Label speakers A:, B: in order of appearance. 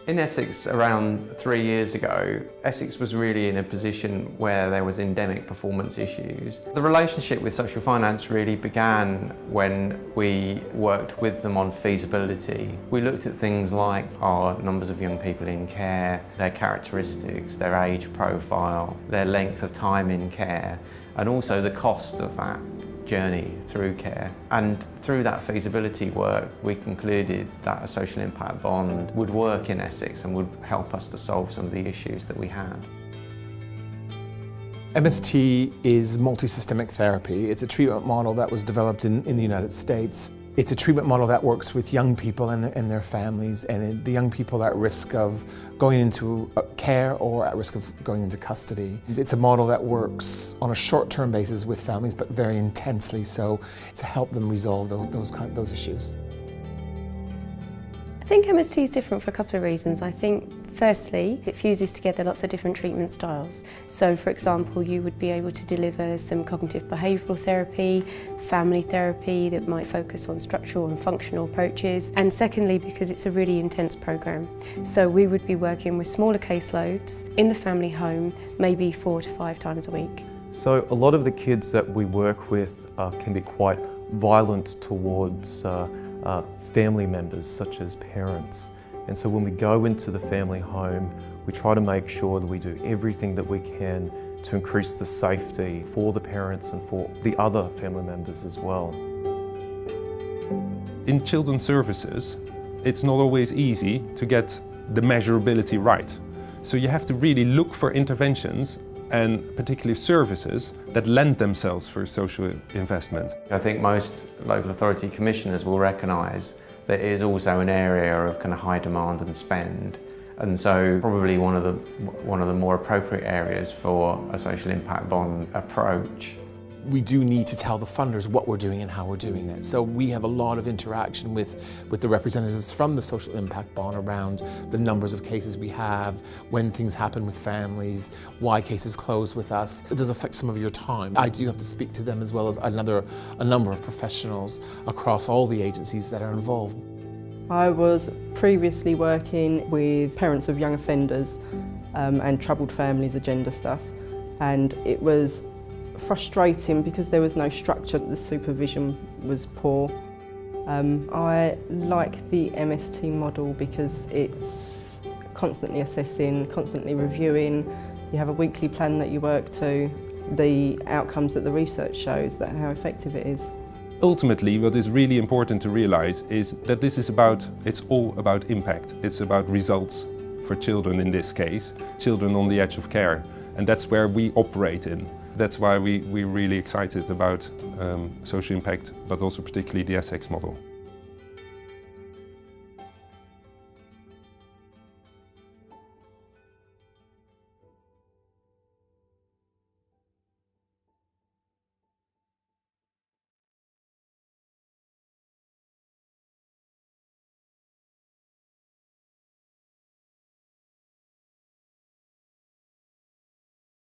A: In Essex, around 3 years ago, Essex was really in a position where there was endemic performance issues. The relationship with social finance really began when we worked with them on feasibility. We looked at things like our numbers of young people in care, their characteristics, their age profile, their length of time in care, and also the cost of that journey through care. And through that feasibility work, we concluded that a social impact bond would work in Essex and would help us to solve some of the issues that we had.
B: MST is multi-systemic therapy. It's a treatment model that was developed in the United States. It's a treatment model that works with young people and their families, and the young people at risk of going into care or at risk of going into custody. It's a model that works on a short-term basis with families, but very intensely so to help them resolve those issues.
C: I think MST is different for a couple of reasons. I think firstly, it fuses together lots of different treatment styles. So for example, you would be able to deliver some cognitive behavioural therapy, family therapy that might focus on structural and functional approaches. And secondly, because it's a really intense programme. So we would be working with smaller caseloads in the family home, maybe 4 to 5 times a week.
D: So a lot of the kids that we work with can be quite violent towards family members, such as parents. And so when we go into the family home, we try to make sure that we do everything that we can to increase the safety for the parents and for the other family members as well.
E: In children's services, it's not always easy to get the measurability right. So you have to really look for interventions and particularly services that lend themselves for social investment.
A: I think most local authority commissioners will recognise that it is also an area of kind of high demand and spend, and so probably one of the more appropriate areas for a social impact bond approach.
B: We do need to tell the funders what we're doing and how we're doing it. So we have a lot of interaction with the representatives from the social impact bond around the numbers of cases we have, when things happen with families, why cases close with us. It does affect some of your time. I do have to speak to them as well as a number of professionals across all the agencies that are involved.
F: I was previously working with parents of young offenders and troubled families agenda stuff, and it was frustrating because there was no structure, the supervision was poor. I like the MST model because it's constantly assessing, constantly reviewing. You have a weekly plan that you work to, the outcomes that the research shows, that how effective it is.
E: Ultimately, what is really important to realize is that it's all about impact. It's about results for children in this case, children on the edge of care. And that's where we operate in. That's why we're really excited about social impact, but also particularly the Essex model.